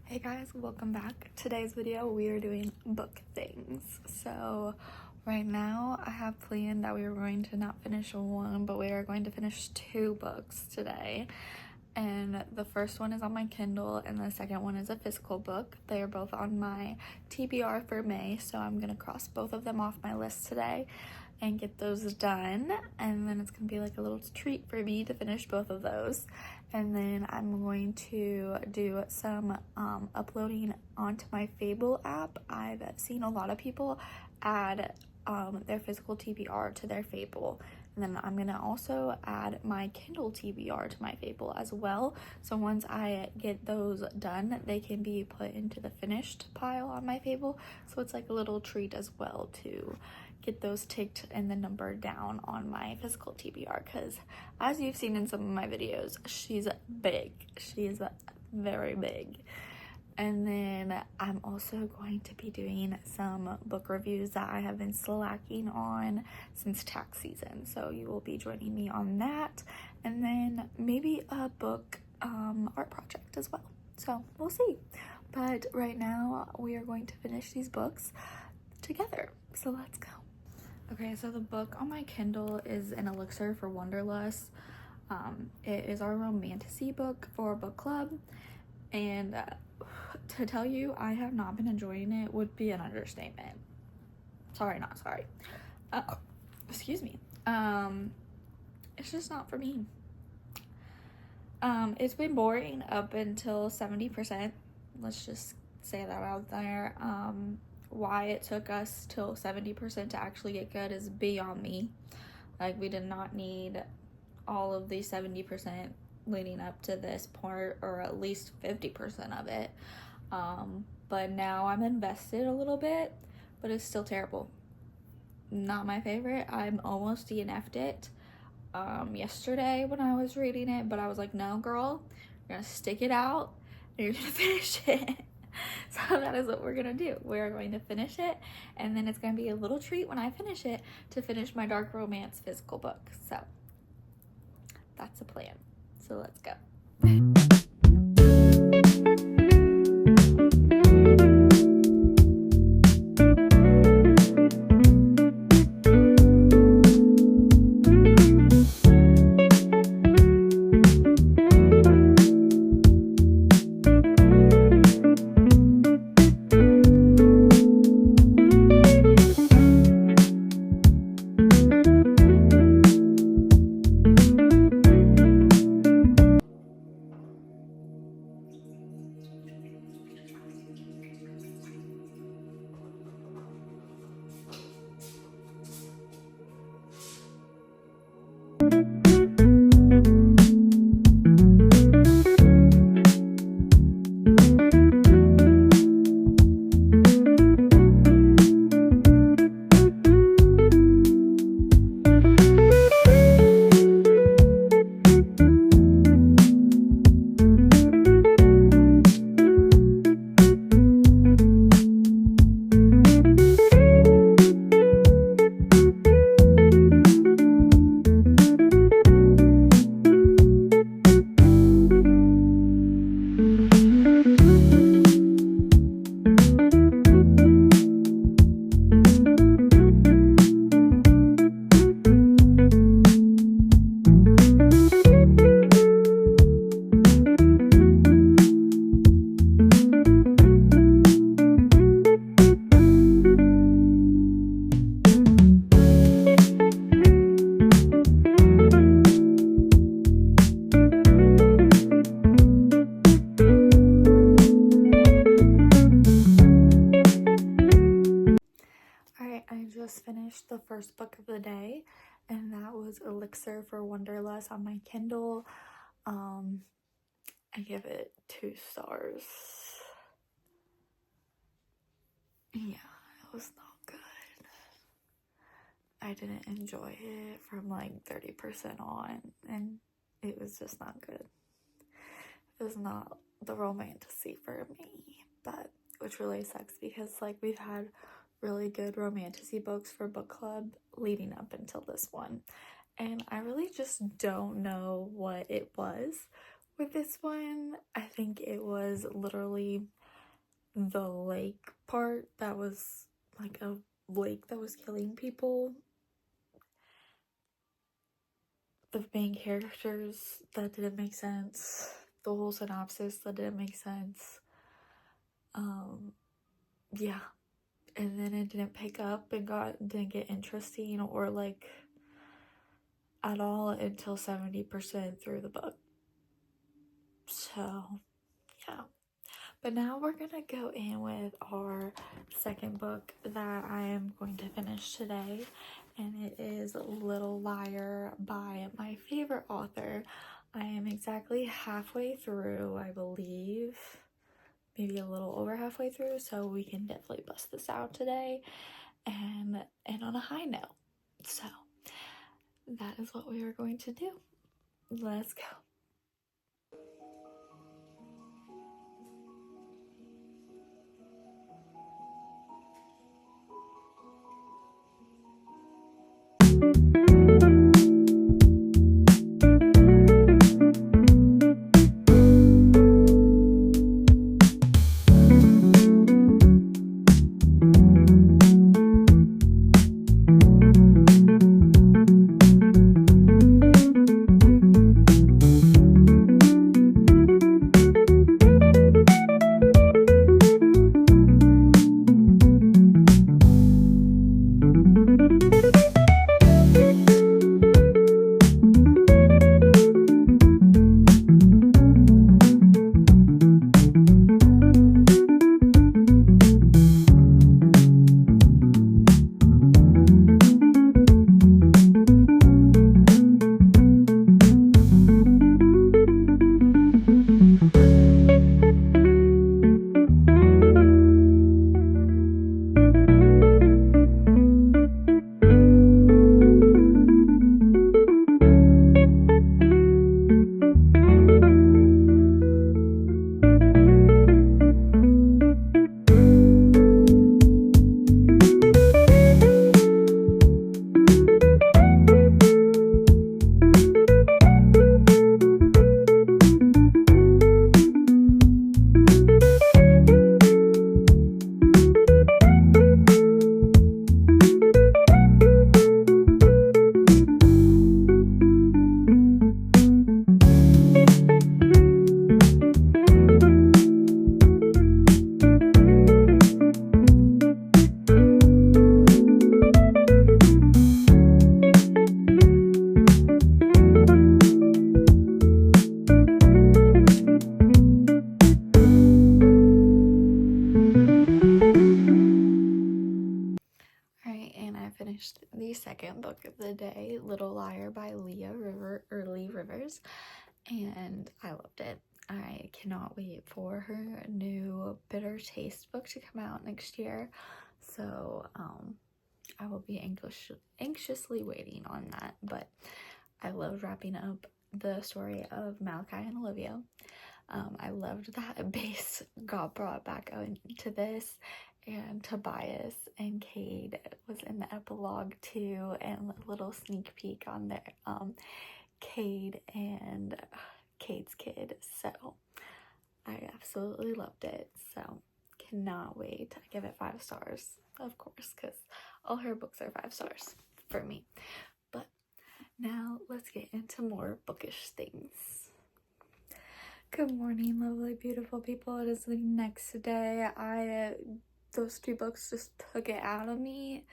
Hey guys, welcome back. Today's video we are doing book things. So right now I have planned that we are going to not finish one, but we are going to finish two books today. And the first one is on my Kindle and the second one is a physical book. They are both on my TBR for May, so I'm gonna cross both of them off my list today and get those done, and then it's gonna be like a little treat for me to finish both of those. And then I'm going to do some uploading onto my Fable app. I've seen a lot of people add their physical TBR to their Fable, and then I'm gonna also add my Kindle TBR to my Fable as well. So once I get those done, they can be put into the finished pile on my Fable. So it's like a little treat as well to get those ticked and the number down on my physical TBR, because as you've seen in some of my videos, she's big. She is very big. And then I'm also going to be doing some book reviews that I have been slacking on since tax season, so you will be joining me on that, and then maybe a book art project as well. So we'll see, but right now we are going to finish these books together, so let's go. Okay, so the book on my Kindle is An Elixir for Wanderlust. It is our romantasy book for book club, and to tell you I have not been enjoying it would be an understatement. Not sorry. Excuse me. It's just not for me. It's been boring up until 70%. Let's just say that out there. Why it took us till 70% to actually get good is beyond me. Like, we did not need all of the 70% leading up to this part, or at least 50% of it. But now I'm invested a little bit, but it's still terrible. Not my favorite. I'm almost DNF'd it yesterday when I was reading it, but I was like, no girl, you're gonna stick it out and you're gonna finish it. So that is what we're gonna do. We're going to finish it, and then it's gonna be a little treat when I finish it to finish my dark romance physical book. So that's the plan. So let's go. Finished the first book of the day, and that was Elixir for Wanderlust on my Kindle. I give it 2 stars. Yeah, it was not good. I didn't enjoy it from like 30% on, and it was just not good. It was not the romantasy for me, but which really sucks because like we've had really good romantasy books for book club leading up until this one, and I really just don't know what it was With this one, I think it was literally the lake part that was like a lake that was killing people. The main characters, that didn't make sense. The whole synopsis, that didn't make sense. Yeah. And then it didn't pick up and didn't get interesting or like at all until 70% through the book. So, yeah. But now we're gonna go in with our second book that I am going to finish today, and it is Little Liar by my favorite author. I am exactly halfway through, I believe, maybe a little over halfway through, so we can definitely bust this out today and on a high note. So that is what we are going to do. Let's go. Finished the second book of the day, Little Liar by Lee Rivers, and I loved it. I cannot wait for her new Bitter Taste book to come out next year, so I will be anxiously waiting on that. But I loved wrapping up the story of Malachi and Olivia. I loved that Base got brought back into this, and Tobias and Cade was in the epilogue too, and a little sneak peek on their Cade and Cade's kid. So I absolutely loved it. So cannot wait. I give it 5 stars, of course, because all her books are 5 stars for me. But now let's get into more bookish things. Good morning, lovely, beautiful people. It is the next day. Those 2 books just took it out of me.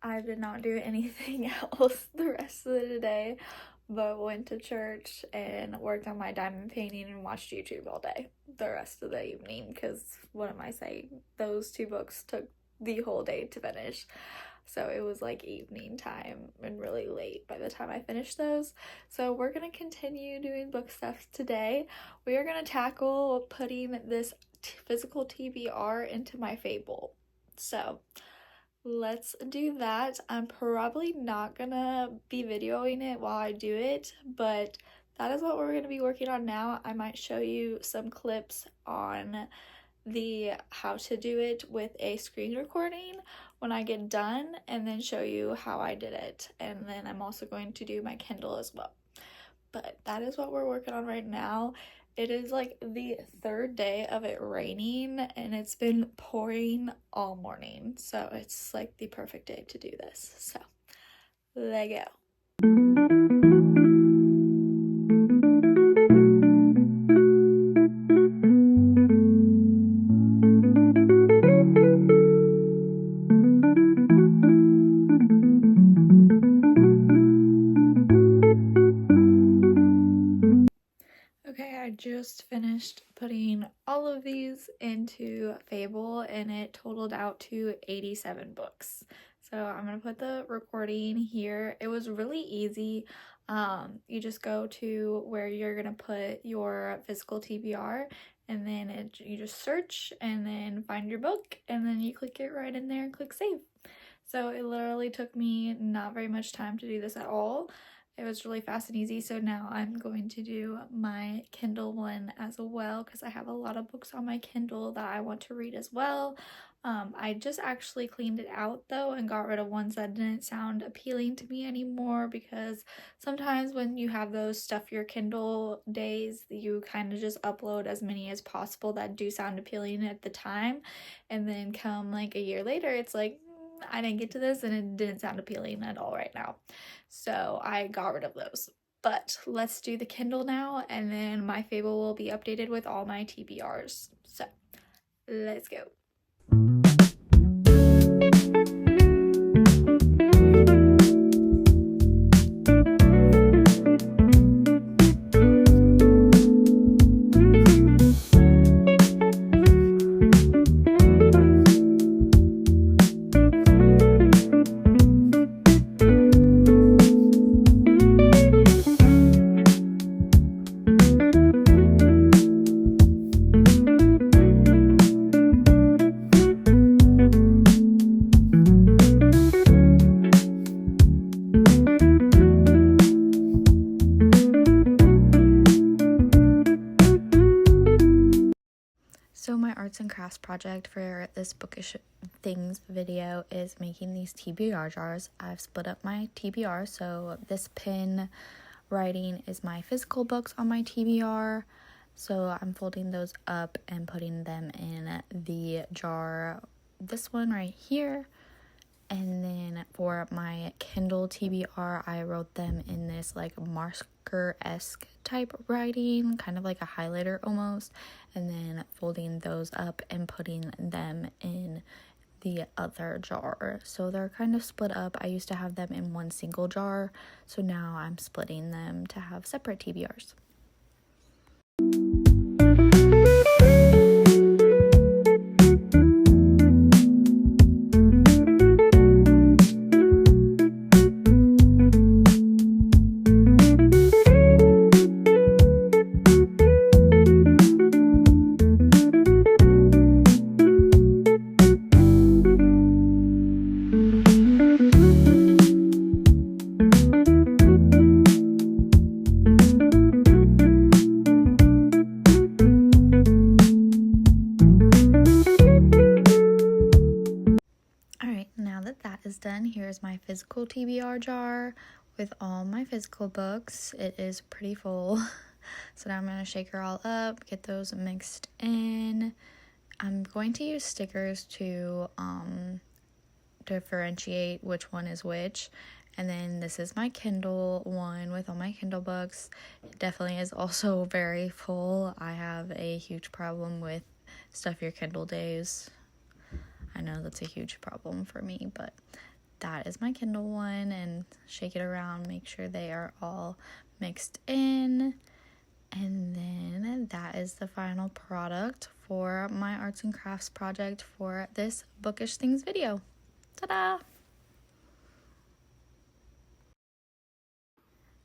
I did not do anything else the rest of the day, but went to church and worked on my diamond painting and watched YouTube all day the rest of the evening, because what am I saying? Those 2 books took the whole day to finish. So it was like evening time and really late by the time I finished those. So we're going to continue doing book stuff today. We are going to tackle putting this physical TBR into my Fable. So let's do that. I'm probably not going to be videoing it while I do it, but that is what we're going to be working on now. I might show you some clips on the how to do it with a screen recording when I get done, and then show you how I did it. And then I'm also going to do my Kindle as well. but that is what we're working on right now. It is like the third day of it raining and it's been pouring all morning, so it's like the perfect day to do this. So let go. Okay, I just finished putting all of these into Fable and it totaled out to 87 books. So I'm gonna put the recording here. It was really easy. You just go to where you're gonna put your physical TBR and then you just search and then find your book and then you click it right in there and click save. So it literally took me not very much time to do this at all. It was really fast and easy. So now I'm going to do my Kindle one as well because I have a lot of books on my Kindle that I want to read as well. I just actually cleaned it out though and got rid of ones that didn't sound appealing to me anymore, because sometimes when you have those stuff your Kindle days, you kind of just upload as many as possible that do sound appealing at the time, and then come like a year later it's like, I didn't get to this and it didn't sound appealing at all right now. So I got rid of those. But let's do the Kindle now, and then my Fable will be updated with all my TBRs. So let's go. So my arts and crafts project for this Bookish Things video is making these TBR jars. I've split up my TBR, so this pin writing is my physical books on my TBR. So I'm folding those up and putting them in the jar, this one right here. And then for my Kindle TBR, I wrote them in this like marker-esque type writing, kind of like a highlighter almost, and then folding those up and putting them in the other jar. So they're kind of split up. I used to have them in one single jar, so now I'm splitting them to have separate TBRs. Is done. Here's my physical TBR jar with all my physical books. It is pretty full. So now I'm going to shake her all up, get those mixed in. I'm going to use stickers to differentiate which one is which. And then this is my Kindle one with all my Kindle books. It definitely is also very full. I have a huge problem with stuff your Kindle days. I know that's a huge problem for me, but that is my Kindle one, and shake it around, make sure they are all mixed in, and then that is the final product for my arts and crafts project for this Bookish Things video. Ta-da!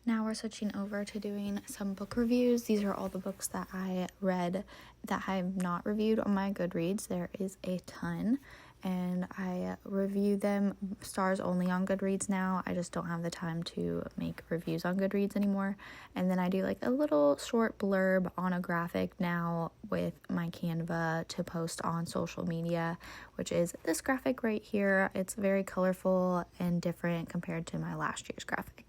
Now we're switching over to doing some book reviews. These are all the books that I read that I have not reviewed on my Goodreads. There is a ton, and I review them stars only on Goodreads now. I just don't have the time to make reviews on Goodreads anymore. And then I do like a little short blurb on a graphic now with my Canva to post on social media, which is this graphic right here. It's very colorful and different compared to my last year's graphic.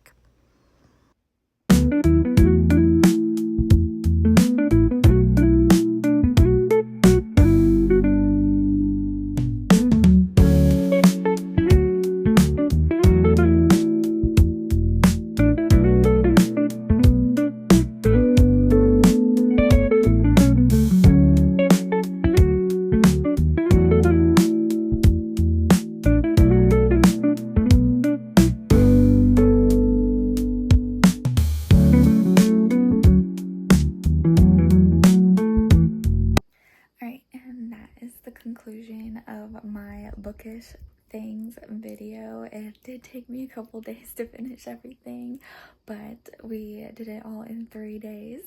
Bookish Things video. It did take me a couple days to finish everything, but we did it all in 3 days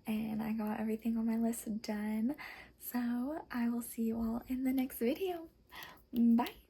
and I got everything on my list done. So I will see you all in the next video. Bye.